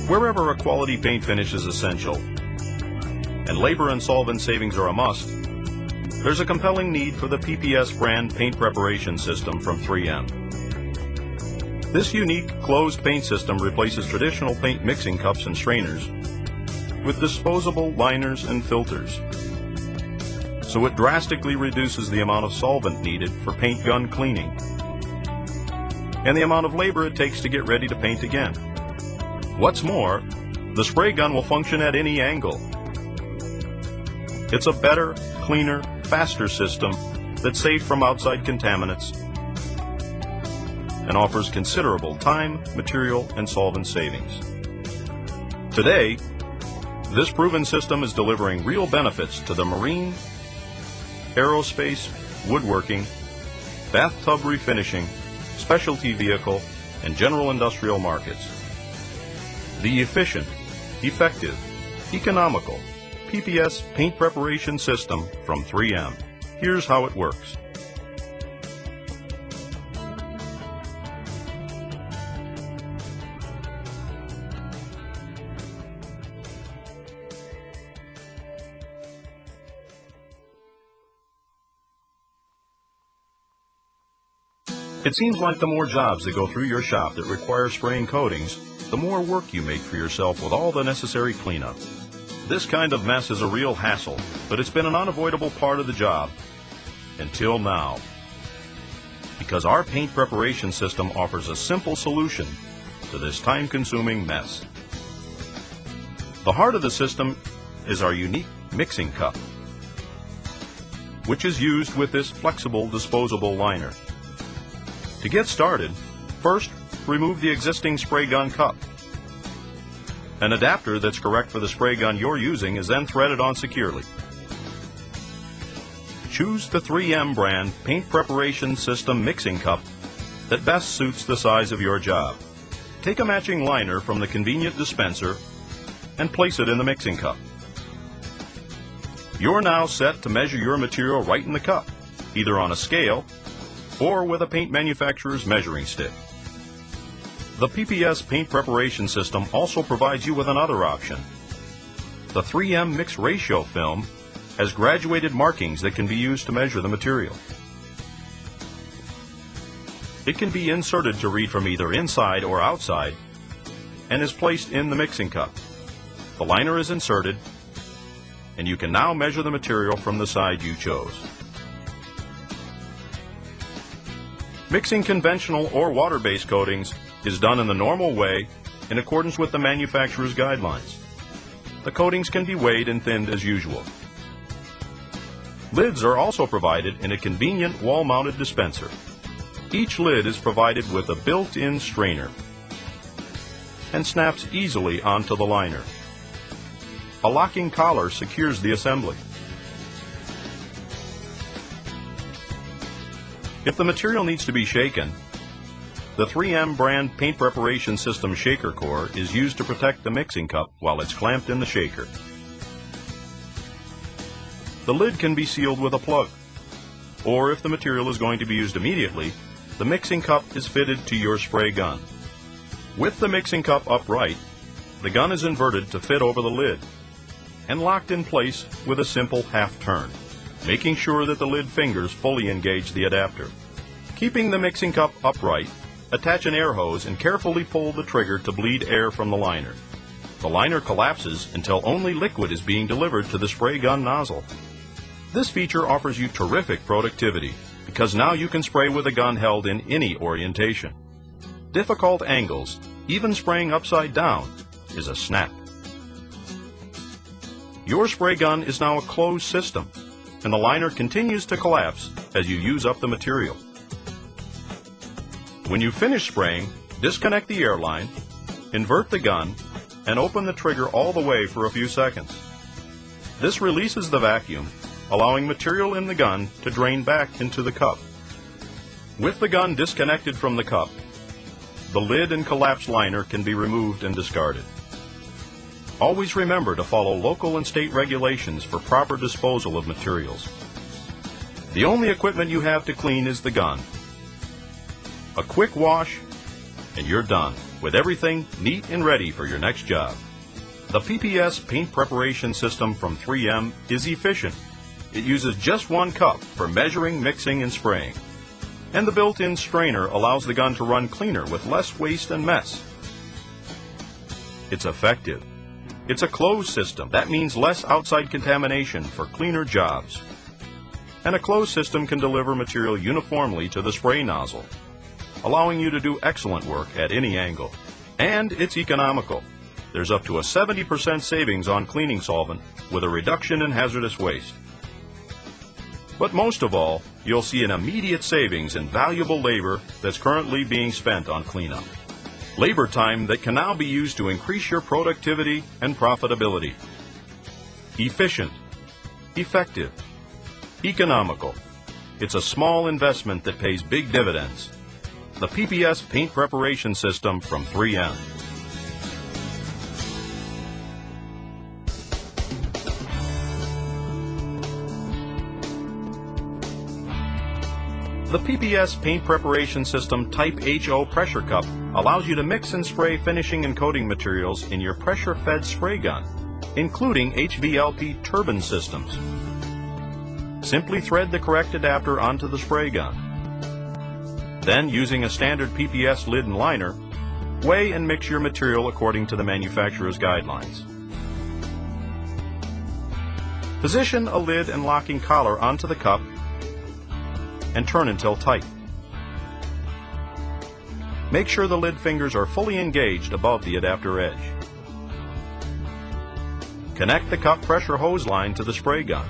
Wherever a quality paint finish is essential, and labor and solvent savings are a must, there's a compelling need for the PPS brand paint preparation system from 3M. This unique closed paint system replaces traditional paint mixing cups and strainers with disposable liners and filters. So it drastically reduces the amount of solvent needed for paint gun cleaning and the amount of labor it takes to get ready to paint again. What's more, the spray gun will function at any angle. It's a better, cleaner, faster system that's safe from outside contaminants and offers considerable time, material, and solvent savings. Today, this proven system is delivering real benefits to the marine, aerospace, woodworking, bathtub refinishing, specialty vehicle, and general industrial markets. The efficient, effective, economical PPS paint preparation system from 3M. Here's how it works. It seems like the more jobs that go through your shop that require spraying coatings, the more work you make for yourself with all the necessary cleanup. This kind of mess is a real hassle, but it's been an unavoidable part of the job until now. Because our paint preparation system offers a simple solution to this time-consuming mess. The heart of the system is our unique mixing cup, which is used with this flexible disposable liner. To get started, first remove the existing spray gun cup. An adapter that's correct for the spray gun you're using is then threaded on securely. Choose the 3M brand paint preparation system mixing cup that best suits the size of your job. Take a matching liner from the convenient dispenser and place it in the mixing cup. You're now set to measure your material right in the cup, either on a scale or with a paint manufacturer's measuring stick. The PPS paint preparation system also provides you with another option. The 3M mix ratio film has graduated markings that can be used to measure the material. It can be inserted to read from either inside or outside and is placed in the mixing cup. The liner is inserted, and you can now measure the material from the side you chose. Mixing conventional or water-based coatings is done in the normal way in accordance with the manufacturer's guidelines. The coatings can be weighed and thinned as usual. Lids are also provided in a convenient wall-mounted dispenser. Each lid is provided with a built-in strainer and snaps easily onto the liner. A locking collar secures the assembly. If the material needs to be shaken, the 3M brand paint preparation system shaker core is used to protect the mixing cup while it's clamped in the shaker. The lid can be sealed with a plug, or if the material is going to be used immediately, the mixing cup is fitted to your spray gun. With the mixing cup upright, the gun is inverted to fit over the lid and locked in place with a simple half turn, making sure that the lid fingers fully engage the adapter. Keeping the mixing cup upright, attach an air hose and carefully pull the trigger to bleed air from the liner. The liner collapses until only liquid is being delivered to the spray gun nozzle. This feature offers you terrific productivity because now you can spray with a gun held in any orientation. Difficult angles, even spraying upside down, is a snap. Your spray gun is now a closed system, and the liner continues to collapse as you use up the material. When you finish spraying, disconnect the air line, invert the gun, and open the trigger all the way for a few seconds. This releases the vacuum, allowing material in the gun to drain back into the cup. With the gun disconnected from the cup, the lid and collapsed liner can be removed and discarded. Always remember to follow local and state regulations for proper disposal of materials. The only equipment you have to clean is the gun. A quick wash, and you're done. with everything neat and ready for your next job. The PPS paint preparation system from 3M is efficient. It uses just one cup for measuring, mixing, and spraying. And the built-in strainer allows the gun to run cleaner with less waste and mess. It's effective. It's a closed system. That means less outside contamination for cleaner jobs. And a closed system can deliver material uniformly to the spray nozzle, allowing you to do excellent work at any angle. And it's economical. There's up to a 70% savings on cleaning solvent with a reduction in hazardous waste. But most of all, you'll see an immediate savings in valuable labor that's currently being spent on cleanup. Labor time that can now be used to increase your productivity and profitability. Efficient, effective, economical. It's a small investment that pays big dividends. The PPS paint preparation system from 3M. The PPS paint preparation system Type HO pressure cup allows you to mix and spray finishing and coating materials in your pressure-fed spray gun, including HVLP turbine systems. Simply thread the correct adapter onto the spray gun. Then, using a standard PPS lid and liner, weigh and mix your material according to the manufacturer's guidelines. Position a lid and locking collar onto the cup and turn until tight. Make sure the lid fingers are fully engaged above the adapter edge. Connect the cup pressure hose line to the spray gun.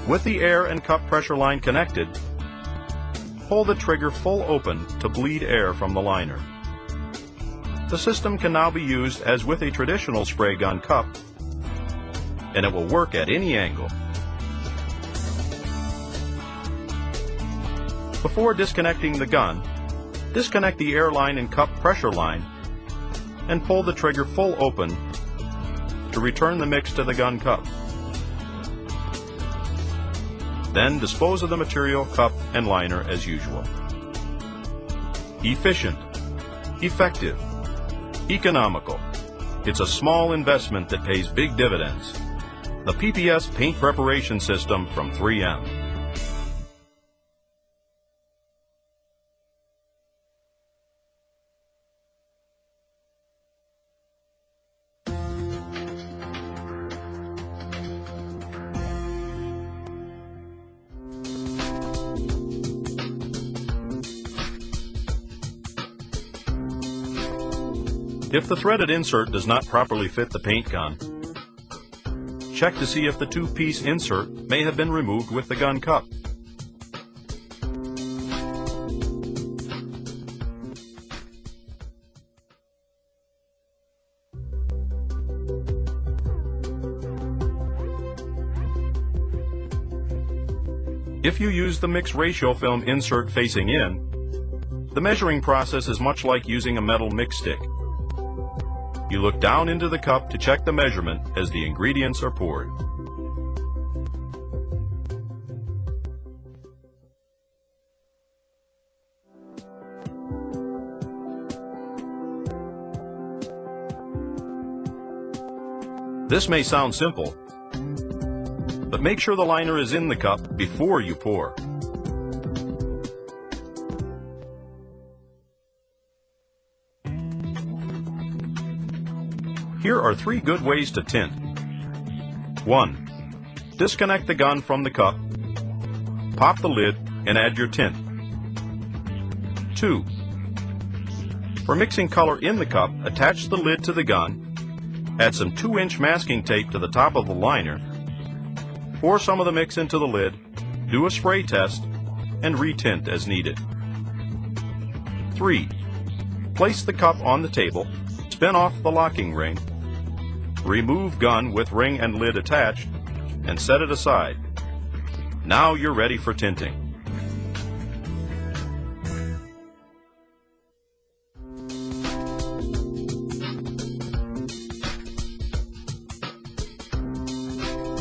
With the air and cup pressure line connected, pull the trigger full open to bleed air from the liner. The system can now be used as with a traditional spray gun cup, and it will work at any angle. Before disconnecting the gun, disconnect the air line and cup pressure line and pull the trigger full open to return the mix to the gun cup. Then dispose of the material, cup, and liner as usual. Efficient, effective, economical. It's a small investment that pays big dividends. The PPS paint preparation system from 3M. If the threaded insert does not properly fit the paint gun, check to see if the two-piece insert may have been removed with the gun cup. If you use the mixed ratio film insert facing in, the measuring process is much like using a metal mix stick. You look down into the cup to check the measurement as the ingredients are poured. This may sound simple, but make sure the liner is in the cup before you pour. Here are 3 good ways to tint. 1. Disconnect the gun from the cup, pop the lid, and add your tint. 2. For mixing color in the cup, attach the lid to the gun, add some 2-inch masking tape to the top of the liner, pour some of the mix into the lid, do a spray test, and retint as needed. 3. Place the cup on the table, spin off the locking ring, remove gun with ring and lid attached, and set it aside. Now you're ready for tinting.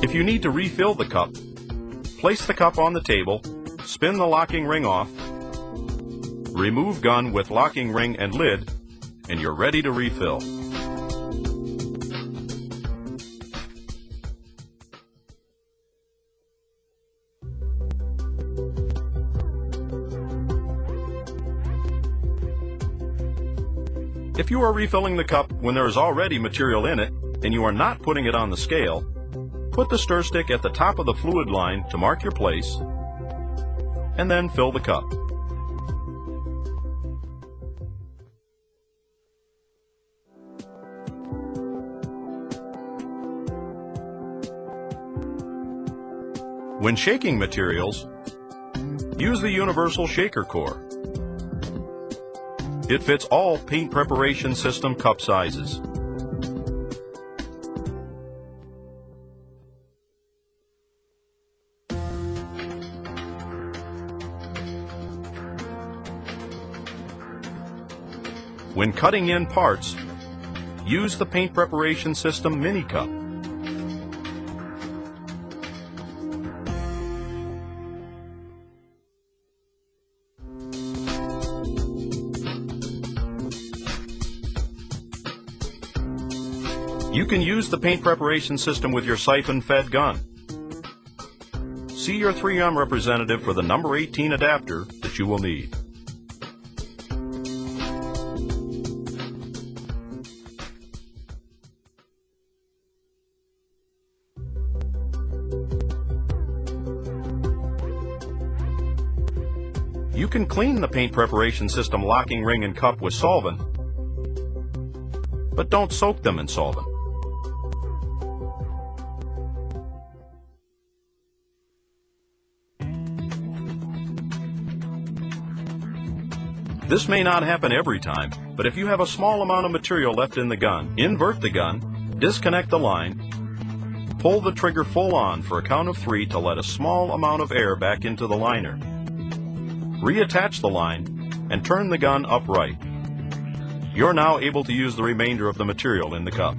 If you need to refill the cup, place the cup on the table, spin the locking ring off, Remove gun with locking ring and lid, and you're ready to refill. If you are refilling the cup when there is already material in it and you are not putting it on the scale, put the stir stick at the top of the fluid line to mark your place, and then fill the cup. When shaking materials, use the universal shaker core. It fits all paint preparation system cup sizes. When cutting in parts, use the paint preparation system mini cup. You can use the paint preparation system with your siphon-fed gun. See your 3M representative for the number 18 adapter that you will need. You can clean the paint preparation system locking ring and cup with solvent, but don't soak them in solvent. This may not happen every time, but if you have a small amount of material left in the gun, invert the gun, disconnect the line, pull the trigger full on for a count of 3 to let a small amount of air back into the liner. Reattach the line and turn the gun upright. You're now able to use the remainder of the material in the cup.